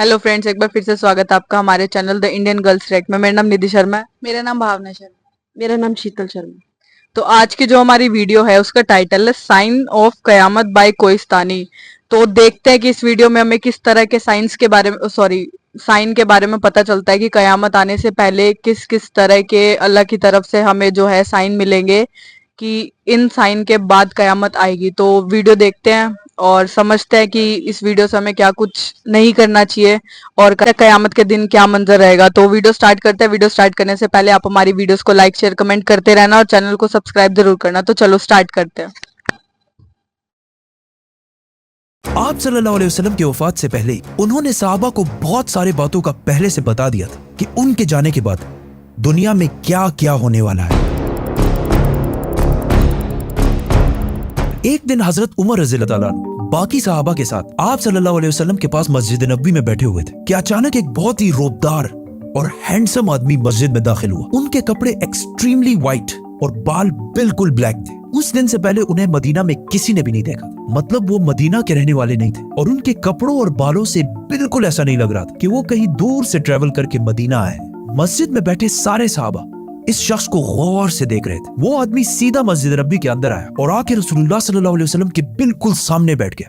Hello friends, एक बार फिर से स्वागत है आपका हमारे channel the Indian girls wreck में। मेरा नाम निधि शर्मा है। मेरा नाम भावना शर्मा। मेरा नाम शीतल शर्मा। तो आज की जो हमारी वीडियो है उसका टाइटल है sign of qayamat by Kohistani. तो देखते हैं कि इस वीडियो में हमें किस तरह के साइंस के बारे में साइन के बारे में पता चलता है कि कयामत आने से पहले किस किस तरह के अल्लाह की तरफ से हमें जो है साइन मिलेंगे कि इन साइन के बाद कयामत आएगी। तो वीडियो देखते हैं और समझते हैं कि इस वीडियो से हमें क्या कुछ नहीं करना चाहिए और कयामत के दिन क्या मंजर रहेगा। तो वीडियो स्टार्ट करते हैं। वीडियो स्टार्ट करने से पहले आप हमारी वीडियोस को लाइक शेयर कमेंट करते रहना और चैनल को सब्सक्राइब जरूर करना। तो चलो स्टार्ट करते हैं। आप सल्लल्लाहु अलैहि वसल्लम की वफात से पहले उन्होंने सहाबा को बहुत सारी बातों का पहले से बता दिया था कि उनके जाने के बाद दुनिया में क्या क्या होने वाला है। एक दिन हजरत उमर रज़ियल्लाहु ताला अन्हु बाकी सहाबा के साथ आप सल्लल्लाहु अलैहि वसल्लम के पास मस्जिद नबवी में बैठे हुए थे कि अचानक एक बहुत ही रोबदार और हैंडसम आदमी मस्जिद में दाखिल हुआ। उनके कपड़े एक्सट्रीमली व्हाइट और बाल बिल्कुल ब्लैक थे। उस दिन से पहले उन्हें मदीना में किसी ने भी नहीं देखा, मतलब वो मदीना के रहने वाले नहीं थे और उनके कपड़ों और बालों से बिल्कुल ऐसा नहीं लग रहा था कि वो कहीं दूर से ट्रेवल करके मदीना आए। मस्जिद में बैठे सारे सहाबा इस शख्स को गौर से देख रहे थे। वो आदमी सीधा मस्जिद नबी के अंदर आया और आके रसूलुल्लाह सल्लल्लाहु अलैहि वसल्लम के बिल्कुल सामने बैठ गया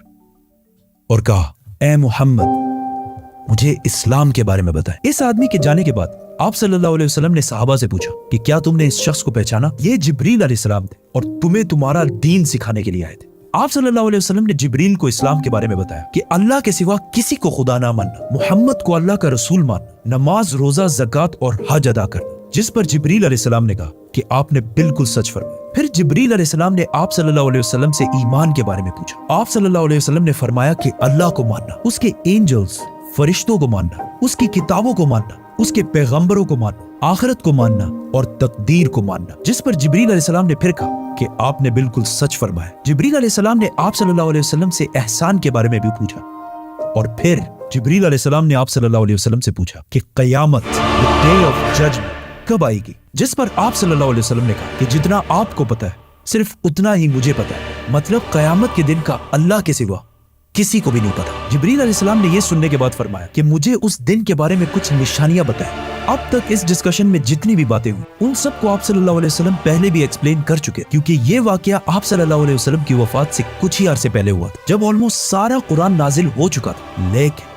और कहा, ए मोहम्मद, मुझे इस्लाम के बारे में बताएं। इस आदमी के जाने के बाद आप सल्लल्लाहु अलैहि वसल्लम ने सहाबा से पूछा कि क्या तुमने इस शख्स को पहचाना? ये जिब्रील अलैहिस्सलाम थे और तुम्हें तुम्हारा दीन सिखाने के लिए आए थे। आप सल्लल्लाहु अलैहि वसल्लम ने जिब्रील को इस्लाम के बारे में बताया कि अल्लाह के सिवा किसी को खुदा ना मानना, मोहम्मद को अल्लाह का रसूल मानना, नमाज, रोजा, ज़कात और हज अदा करना। जिस पर जिब्रील अलैहिस्सलाम ने कहा कि आपने बिल्कुल सच फरमाया। फिर जिब्रील अलैहिस्सलाम ने आप सल्लल्लाहु अलैहि वसल्लम से ईमान के बारे में पूछा। आप सल्लल्लाहु अलैहि वसल्लम ने फरमाया कि अल्लाह को मानना, उसके एंजल्स, फरिश्तों को मानना, उसकी किताबों को मानना, उसके पैगंबरों को मानना, आखिरत को मानना और तकदीर को मानना। जिस पर जिब्रील अलैहिस्सलाम ने फिर कहा कि आपने बिल्कुल सच फरमाया। जिब्रील अलैहिस्सलाम ने आप सल्लल्लाहु अलैहि वसल्लम से एहसान के बारे में भी पूछा और फिर जिब्रील अलैहिस्सलाम ने आप सल्लल्लाहु अलैहि वसल्लम से पूछा कि कयामत, द डे ऑफ जजमेंट, कब आएगी? जिस पर आप सल्लल्लाहु अलैहि वसल्लम ने कहा कि जितना आपको पता है सिर्फ उतना ही मुझे पता है, मतलब कयामत के दिन का अल्लाह के सिवा किसी को भी नहीं पता। जिब्रील अलैहिस्सलाम ने यह सुनने के बाद फरमाया कि मुझे उस दिन के बारे में कुछ निशानियां बताएं। अब तक इस डिस्कशन में जितनी भी बातें हुई उन सबको आप सल्लल्लाहु अलैहि वसल्लम पहले भी एक्सप्लेन कर चुके, क्योंकि ये वाकया आप सल्लल्लाहु अलैहि वसल्लम की वफात से कुछ ही अरसे पहले हुआ था, जब ऑलमोस्ट सारा कुरान नाजिल हो चुका था। लेकिन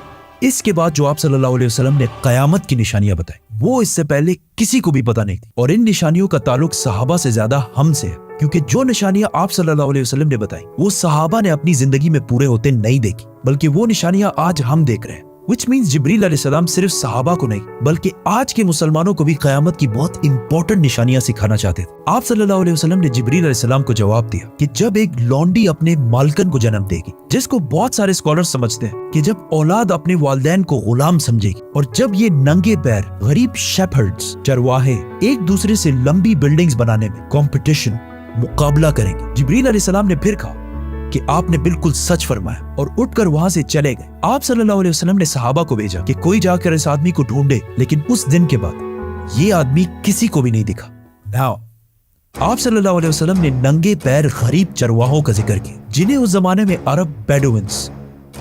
इसके बाद जो आप सल्लल्लाहु अलैहि वसल्लम ने कयामत की निशानियां बताई वो इससे पहले किसी को भी पता नहीं थी और इन निशानियों का ताल्लुक सहाबा से ज्यादा हमसे है, क्योंकि जो निशानियां आप सल्लल्लाहु अलैहि वसल्लम ने बताई वो सहाबा ने अपनी जिंदगी में पूरे होते नहीं देखी, बल्कि वो निशानियां आज हम देख रहे हैं। Which means जिब्रील अलैहिस्सलाम सिर्फ सहाबा को नहीं बल्कि आज के मुसलमानों को भी कयामत की बहुत इंपॉर्टेंट निशानियां सिखाना चाहते थे। आप सल्लल्लाहु अलैहि वसल्लम ने जिब्रील अलैहिस्सलाम को जवाब दिया कि जब एक लौंडी अपने मालकन को जन्म देगी, जिसको बहुत सारे स्कॉलर समझते हैं कि जब औलाद अपने वालिदैन को गुलाम समझेगी, और जब ये नंगे पैर गरीब शेफर्ड्स, चरवाहे एक दूसरे से लंबी बिल्डिंग्स बनाने में कंपटीशन, मुकाबला करेंगे। जिब्रील अलैहिस्सलाम ने फिर कहा कि आपने बिल्कुल सच फरमाया और उठकर वहां से चले गए। आप सल्लल्लाहु अलैहि वसल्लम ने सहाबा को भेजा कि कोई जाकर इस आदमी को ढूंढे, लेकिन उस दिन के बाद ये आदमी किसी को भी नहीं दिखा। नाउ आप सल्लल्लाहु अलैहि वसल्लम ने नंगे पैर गरीब चरवाहों का जिक्र किया, जिन्हें उस जमाने में अरब बेडुइन्स,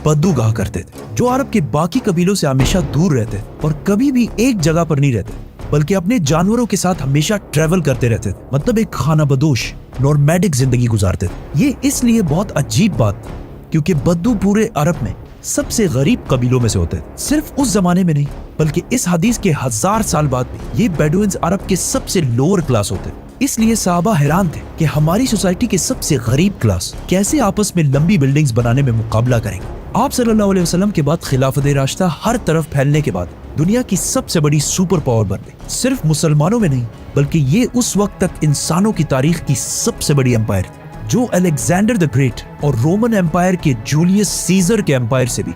बद्दू कहा करते थे, जो अरब के बाकी कबीलों से हमेशा दूर रहते थे और कभी भी एक जगह पर नहीं रहते बल्कि अपने जानवरों के साथ हमेशा ट्रेवल करते रहते थे, मतलब एक खाना बदोश नॉर्मैडिक जिंदगी गुजारते थे। ये इसलिए बहुत अजीब बात क्योंकि बद्दू पूरे अरब में सबसे गरीब कबीलों में से होते थे। सिर्फ उस जमाने में नहीं बल्कि इस हदीस के 1000 साल बाद भी ये बेडुइन्स अरब के सबसे लोअर क्लास होते थे। इसलिए सहाबा हैरान थे कि हमारी सोसाइटी के सबसे गरीब क्लास कैसे आपस में लंबी बिल्डिंग्स बनाने में मुकाबला करेंगे। आप सल्लल्लाहु अलैहि वसल्लम के बाद खिलाफत राशिदा हर तरफ फैलने के बाद दुनिया की सबसे बड़ी सुपर पावर बन गई। सिर्फ मुसलमानों में नहीं बल्कि ये उस वक्त तक इंसानों की तारीख की सबसे बड़ी एम्पायर थी, जो अलेक्जेंडर द ग्रेट और रोमन एम्पायर के जूलियस सीजर के एम्पायर से भी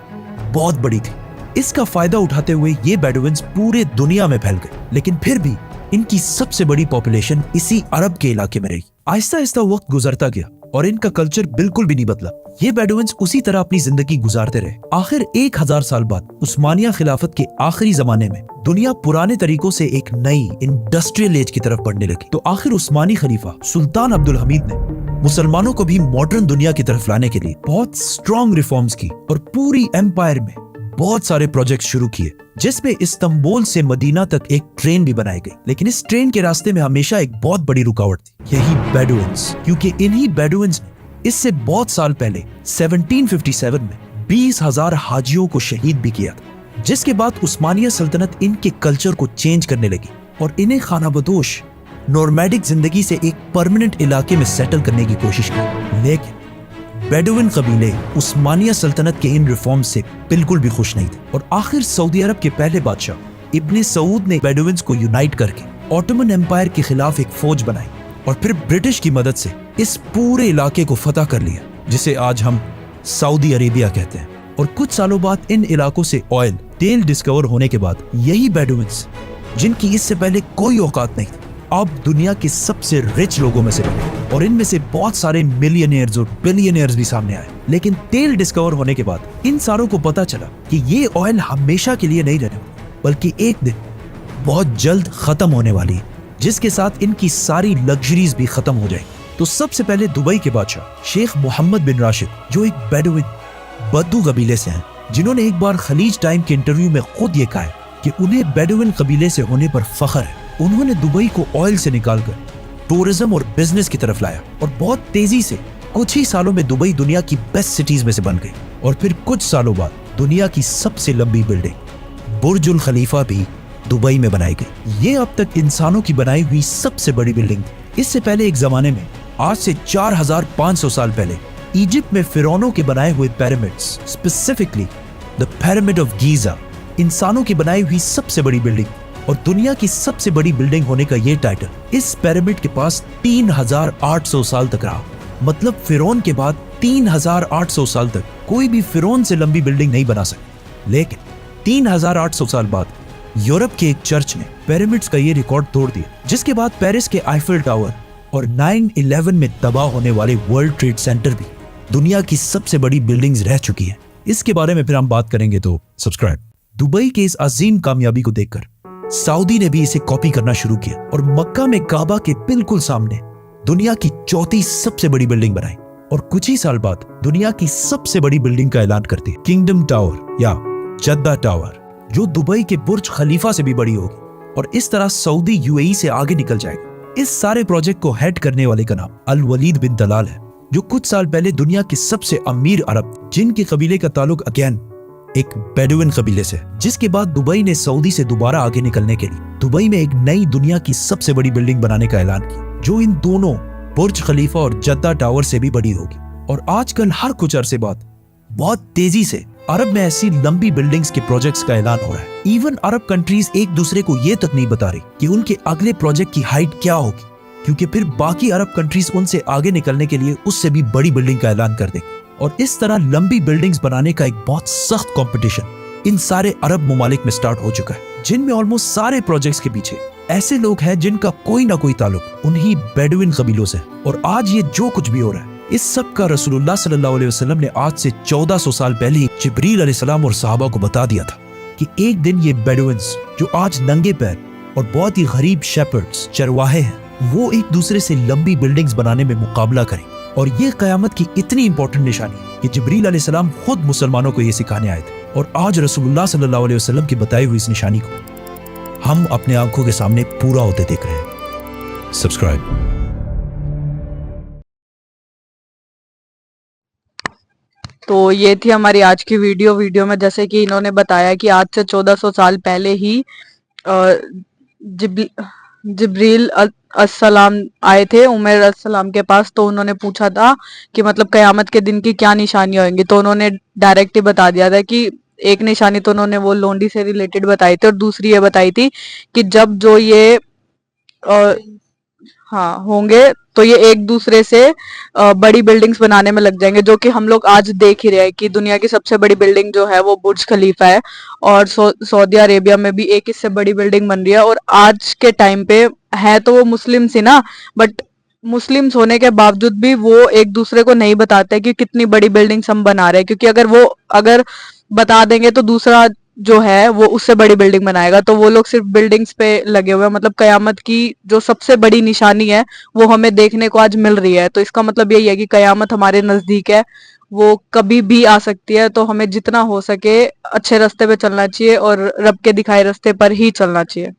बहुत बड़ी थी। इसका फायदा उठाते हुए ये बेडुइन्स पूरे दुनिया में फैल गए, लेकिन फिर भी इनकी सबसे बड़ी पॉपुलेशन इसी अरब के इलाके में रही। आहिस्ता आहिस्ता वक्त गुजरता गया और इनका कल्चर बिल्कुल भी नहीं बदला। ये बेडुइन्स उसी तरह अपनी जिंदगी गुजारते रहे। आखिर 1000 साल बाद उस्मानिया खिलाफत के आखिरी जमाने में दुनिया पुराने तरीकों से एक नई इंडस्ट्रियल एज की तरफ बढ़ने लगी। तो आखिर उस्मानी खलीफा सुल्तान अब्दुल हमीद ने मुसलमानों को भी मॉडर्न दुनिया की तरफ लाने के लिए बहुत स्ट्रॉन्ग रिफॉर्म्स की और पूरी एम्पायर में बहुत सारे प्रोजेक्ट शुरू किए, जिसमें इस्तांबुल से मदीना तक एक ट्रेन भी बनाई गई। लेकिन इस ट्रेन के रास्ते में हमेशा एक बहुत बड़ी रुकावट थी, यही बेडुइन्स, क्योंकि इन्हीं बेडुइन्स ने इससे बहुत साल पहले 1757 में 20,000 हाजियों को शहीद भी किया था, जिसके बाद उस्मानिया सल्तनत इनके कल्चर को चेंज करने लगी और इन्हें खानाबदोश नॉर्मैडिक जिंदगी से एक परमानेंट इलाके में सेटल करने की कोशिश की। लेकिन बेडुइन कबीले उस्मानिया सल्तनत के इन रिफॉर्म से बिल्कुल भी खुश नहीं थे और आखिर सऊदी अरब के पहले बादशाह इब्ने सऊद ने बेडुइन्स को यूनाइट करके ऑटोमन एम्पायर के खिलाफ एक फौज बनाई और फिर ब्रिटिश की मदद से इस पूरे इलाके को फतह कर लिया, जिसे आज हम सऊदी अरेबिया कहते हैं। और कुछ सालों बाद इन इलाकों से ऑयल, तेल डिस्कवर होने के बाद यही बेडुइन्स, जिनकी इससे पहले कोई औकात नहीं थी, अब दुनिया के सबसे रिच लोगों में से बने और इनमें से बहुत सारे मिलियनियर्स और बिलियनियर्स भी सामने आए। लेकिन तेल डिस्कवर होने के बाद इन सारों को पता चला कि ये ऑयल हमेशा के लिए नहीं रहने वाली, बल्कि एक दिन बहुत जल्द खत्म होने वाली है, जिसके साथ इनकी सारी लग्जरीज भी खत्म हो जाएगी। तो सबसे पहले दुबई के बादशाह शेख मोहम्मद बिन राशिद, जो एक बेडुइन बद्दू कबीले से हैं, जिन्होंने एक बार खलीज टाइम के इंटरव्यू में खुद ये कहा है कि उन्हें बेडुइन कबीले से होने पर फख्र है। उन्होंने दुबई को ऑयल से निकालकर टूरिज्म और बिजनेस की तरफ लाया और बहुत तेजी से कुछ ही सालों में दुबई दुनिया की बेस्ट सिटीज में से बन गई। और फिर कुछ सालों बाद दुनिया की सबसे लंबी बिल्डिंग बुर्जुल खलीफा भी दुबई में बनाई गई। ये अब तक इंसानों की बनाई हुई सबसे बड़ी बिल्डिंग थी। इससे पहले एक जमाने में, आज से 4500 साल पहले, इजिप्ट में फिरौनों के बनाए हुए pyramids, specifically the pyramid of Giza, इंसानों की बनाई हुई सबसे बड़ी बिल्डिंग और दुनिया की सबसे बड़ी बिल्डिंग होने का ये टाइटल इस पिरामिड के पास 3800 साल तक रहा। मतलब फिरौन के बाद 3800 साल तक कोई भी फिरौन से लंबी बिल्डिंग नहीं बना सके। लेकिन 3800 साल बाद यूरोप के एक चर्च ने पिरामिड्स का ये रिकॉर्ड तोड़ दिया, जिसके बाद पेरिस के आईफिल टावर और 9/11 में तबाह होने वाले वर्ल्ड ट्रेड सेंटर भी दुनिया की सबसे बड़ी बिल्डिंग्स रह चुकी है। इसके बारे में फिर हम बात करेंगे, तो सब्सक्राइब। दुबई के इस अजीम कामयाबी को देखकर सऊदी ने भी इसे कॉपी करना शुरू किया और मक्का में काबा के बिल्कुल सामने दुनिया की चौथी सबसे बड़ी बिल्डिंग बनाई और कुछ ही साल बाद दुनिया की सबसे बड़ी बिल्डिंग का ऐलान करती है, किंगडम टावर या जद्दा टावर, जो दुबई के बुर्ज खलीफा से भी बड़ी होगी और इस तरह सऊदी यूएई से आगे निकल जाएगा। इस सारे प्रोजेक्ट को हेड करने वाले का नाम अल वलीद बिन तलाल है, जो कुछ साल पहले दुनिया के सबसे अमीर अरब, जिनके कबीले का ताल्लुक अगेन एक बेडुइन कबीले से, जिसके बाद दुबई ने सऊदी से दोबारा आगे निकलने के लिए दुबई में एक नई दुनिया की सबसे बड़ी बिल्डिंग बनाने का ऐलान किया, जो इन दोनों बुर्ज खलीफा और जद्दा टावर से भी बड़ी होगी। और आजकल हर कुछ अरसे बाद बहुत तेजी से अरब में ऐसी लंबी बिल्डिंग्स के प्रोजेक्ट्स का ऐलान हो रहा है। इवन अरब कंट्रीज एक दूसरे को ये तक नहीं बता रही कि उनके अगले प्रोजेक्ट की हाइट क्या होगी, क्योंकि फिर बाकी अरब कंट्रीज उनसे आगे निकलने के लिए उससे भी बड़ी बिल्डिंग का ऐलान कर देंगे। और इस तरह लंबी बिल्डिंग्स बनाने का एक बहुत सख्त कंपटीशन इन सारे अरब मुमालिक में स्टार्ट हो चुका है, जिनमें ऑलमोस्ट सारे प्रोजेक्ट्स के पीछे ऐसे लोग हैं जिनका कोई ना कोई ताल्लुक उन्हीं बेडुइन कबीलों से। और आज ये जो कुछ भी हो रहा है, इस सब का रसूलुल्लाह सल्लल्लाहु अलैहि वसल्लम ने आज से 1400 साल पहले ही जिब्रील अलैहिस्सलाम और सहाबा को बता दिया था कि एक दिन ये बेडुइन्स, जो आज नंगे पैर और बहुत ही गरीब शेपर्ड्स, चरवाहे हैं, वो एक दूसरे से लंबी बिल्डिंग्स बनाने में मुकाबला करें। और ये कयामत की इतनी इंपॉर्टेंट निशानी है कि जिब्रील अलैहिस्सलाम खुद मुसलमानों को ये सिखाने आए थे। और आज रसूलुल्लाह सल्लल्लाहु अलैहि वसल्लम की बताई हुई इस निशानी को हम अपने आंखों के सामने पूरा होते देख रहे हैं। सब्सक्राइब। तो ये थी हमारी आज की वीडियो में जैसे कि इन्होंने बताया कि आज से 1400 साल पहले ही जिब्रील अस्सलाम आए थे उमर अस्सलाम के पास। तो उन्होंने पूछा था कि मतलब कयामत के दिन की क्या निशानियां होंगी, तो उन्होंने डायरेक्ट ही बता दिया था कि एक निशानी तो उन्होंने वो लोंडी से रिलेटेड बताई थी और दूसरी ये बताई थी कि जब जो ये होंगे तो ये एक दूसरे से बड़ी बिल्डिंग्स बनाने में लग जाएंगे, जो कि हम लोग आज देख ही रहे हैं कि दुनिया की सबसे बड़ी बिल्डिंग जो है वो बुर्ज खलीफा है और सऊदी अरेबिया में भी एक इससे बड़ी बिल्डिंग बन रही है। और आज के टाइम पे है तो वो मुस्लिम्स ही ना, बट मुस्लिम्स होने के बावजूद भी वो एक दूसरे को नहीं बताते कि कितनी बड़ी बिल्डिंग्स हम बना रहे हैं, क्योंकि अगर बता देंगे तो दूसरा जो है वो उससे बड़ी बिल्डिंग बनाएगा। तो वो लोग सिर्फ बिल्डिंग्स पे लगे हुए हैं। मतलब कयामत की जो सबसे बड़ी निशानी है वो हमें देखने को आज मिल रही है। तो इसका मतलब यही है कि कयामत हमारे नजदीक है وہ کبھی بھی آ سکتی ہے. تو ہمیں جتنا ہو سکے اچھے راستے پہ چلنا چاہیے اور رب کے دکھائے راستے پر ہی چلنا چاہیے.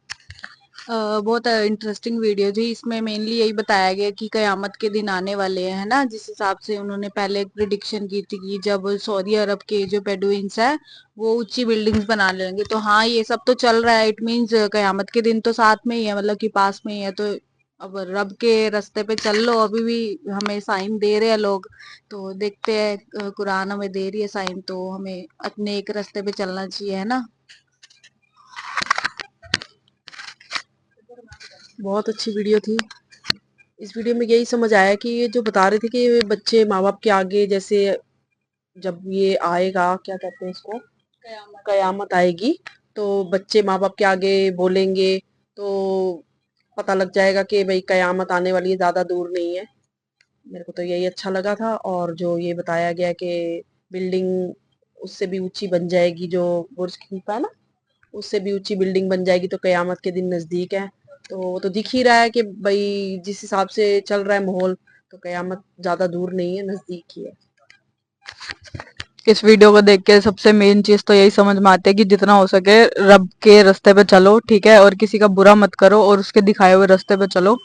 بہت انٹرسٹنگ ویڈیو تھی. اس میں مینلی یہی بتایا گیا کہ قیامت کے دن آنے والے ہیں نا, جس حساب سے انہوں نے پہلے پریڈکشن کی تھی کہ جب سعودی عرب کے جو پیڈوئنس ہے وہ اونچی بلڈنگز بنا لیں گے. تو ہاں یہ سب تو چل رہا ہے, اٹ مینز قیامت کے دن تو ساتھ میں ہی ہے, مطلب کہ پاس میں ہی ہے. تو اب رب کے راستے پہ چل لو, ابھی بھی ہمیں سائن دے رہے ہیں لوگ, تو دیکھتے ہیں قرآن ہمیں دے رہی ہے سائن, تو ہمیں اپنے ایک راستے پہ چلنا چاہیے, ہے نا. بہت اچھی ویڈیو تھی. اس ویڈیو میں یہی سمجھ آیا کہ یہ جو بتا رہے تھے کہ بچے ماں باپ کے آگے, جیسے جب یہ آئے گا, کیا کہتے ہیں اس کو, قیامت آئے گی, تو بچے ماں باپ کے آگے بولیں گے تو پتہ لگ جائے گا کہ بھئی قیامت آنے والی ہے, زیادہ دور نہیں ہے. میرے کو تو یہی اچھا لگا تھا. اور جو یہ بتایا گیا کہ بلڈنگ اس سے بھی اونچی بن جائے گی, جو برج خلیفہ ہے نا, اس سے بھی اونچی بلڈنگ بن جائے گی, تو قیامت کے دن نزدیک ہے. تو وہ تو دکھ ہی رہا ہے کہ بھئی جس حساب سے چل رہا ہے ماحول, تو قیامت زیادہ دور نہیں ہے, نزدیک ہی ہے. اس ویڈیو کو دیکھ کے سب سے مین چیز تو یہی سمجھ میں آتی ہے کہ جتنا ہو سکے رب کے راستے پہ چلو, ٹھیک ہے, اور کسی کا برا مت کرو اور اس کے دکھائے ہوئے راستے پہ چلو.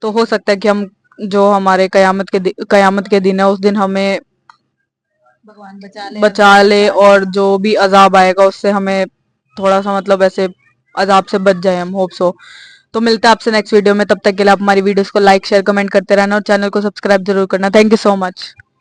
تو ہو سکتا ہے کہ ہم جو ہمارے قیامت کے دن ہے اس دن ہمیں بھگوان بچا لے, اور جو بھی عذاب آئے گا اس سے ہمیں تھوڑا سا مطلب ایسے عذاب سے بچ جائے, ہم ہوپ سو. تو ملتا ہے آپ سے نیکسٹ ویڈیو میں, تب تک کے لیے آپ ہماری ویڈیوز کو لائک شیئر کمنٹ کرتے رہنا اور چینل کو سبسکرائب ضرور کرنا. Thank you so much.